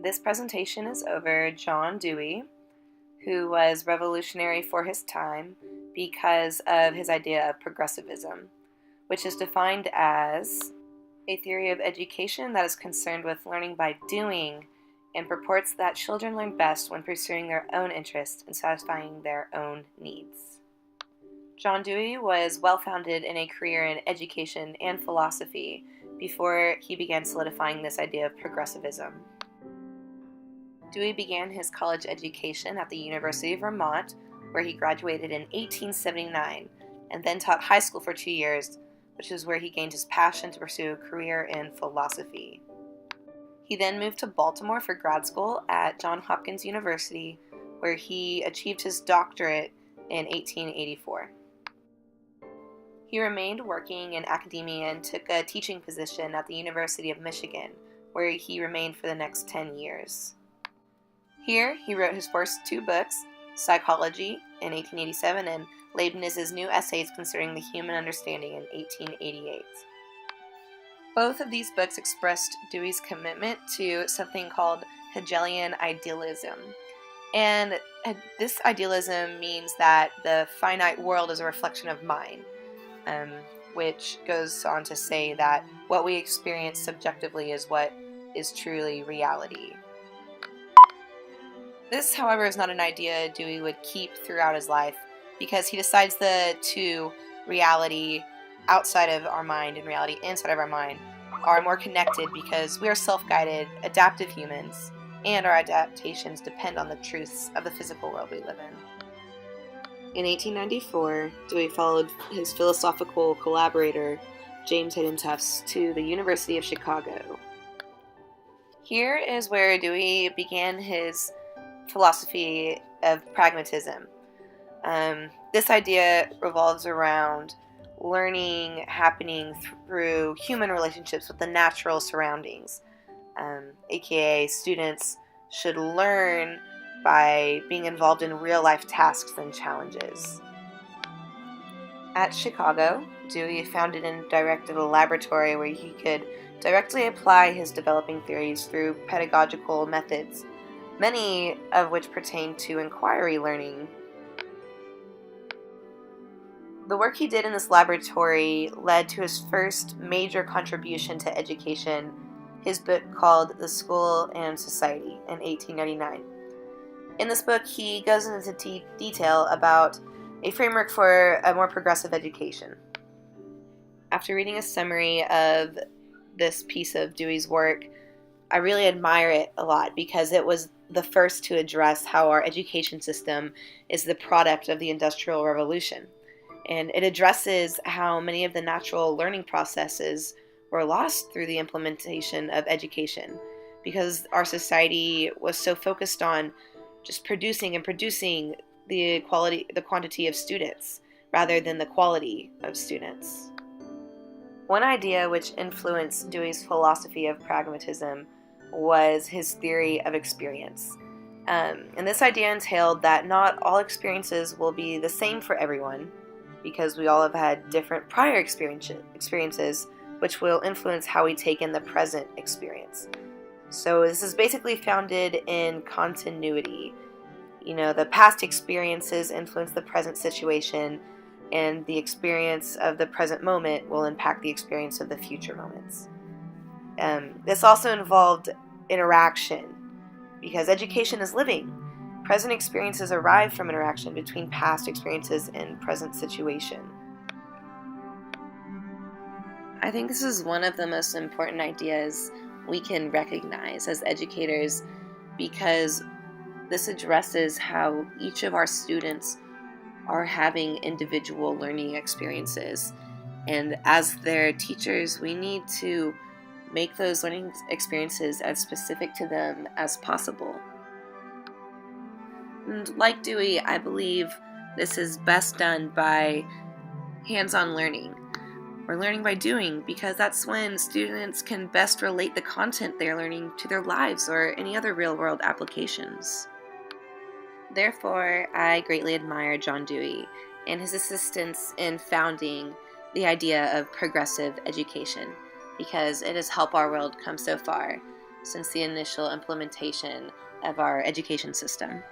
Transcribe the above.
This presentation is over John Dewey, who was revolutionary for his time because of his idea of progressivism, which is defined as a theory of education that is concerned with learning by doing and purports that children learn best when pursuing their own interests and satisfying their own needs. John Dewey was well-founded in a career in education and philosophy before he began solidifying this idea of progressivism. Dewey began his college education at the University of Vermont, where he graduated in 1879, and then taught high school for 2 years, which is where he gained his passion to pursue a career in philosophy. He then moved to Baltimore for grad school at Johns Hopkins University, where he achieved his doctorate in 1884. He remained working in academia and took a teaching position at the University of Michigan, where he remained for the next 10 years. Here, he wrote his first 2 books, Psychology in 1887 and Leibniz's New Essays Concerning the Human Understanding in 1888. Both of these books expressed Dewey's commitment to something called Hegelian idealism. And this idealism means that the finite world is a reflection of mind, which goes on to say that what we experience subjectively is what is truly reality. This, however, is not an idea Dewey would keep throughout his life, because he decides the two, reality outside of our mind and reality inside of our mind, are more connected because we are self-guided, adaptive humans, and our adaptations depend on the truths of the physical world we live in. In 1894, Dewey followed his philosophical collaborator, James Hayden Tufts, to the University of Chicago. Here is where Dewey began his philosophy of pragmatism. This idea revolves around learning happening through human relationships with the natural surroundings, aka students should learn by being involved in real-life tasks and challenges. At Chicago, Dewey founded and directed a laboratory where he could directly apply his developing theories through pedagogical methods, many of which pertain to inquiry learning. The work he did in this laboratory led to his first major contribution to education, his book called The School and Society in 1899. In this book, he goes into detail about a framework for a more progressive education. After reading a summary of this piece of Dewey's work, I really admire it a lot because it was the first to address how our education system is the product of the Industrial Revolution. And it addresses how many of the natural learning processes were lost through the implementation of education because our society was so focused on just producing the quantity of students rather than the quality of students. One idea which influenced Dewey's philosophy of pragmatism was his theory of experience. And this idea entailed that not all experiences will be the same for everyone, because we all have had different prior experiences which will influence how we take in the present experience. So this is basically founded in continuity. The past experiences influence the present situation, and the experience of the present moment will impact the experience of the future moments. This also involved interaction, because education is living. Present experiences arrive from interaction between past experiences and present situation. I think this is one of the most important ideas we can recognize as educators, because this addresses how each of our students are having individual learning experiences. And as their teachers, we need to make those learning experiences as specific to them as possible. And like Dewey, I believe this is best done by hands-on learning, or learning by doing, because that's when students can best relate the content they're learning to their lives or any other real-world applications. Therefore, I greatly admire John Dewey and his assistance in founding the idea of progressive education, because it has helped our world come so far. since the initial implementation of our education system.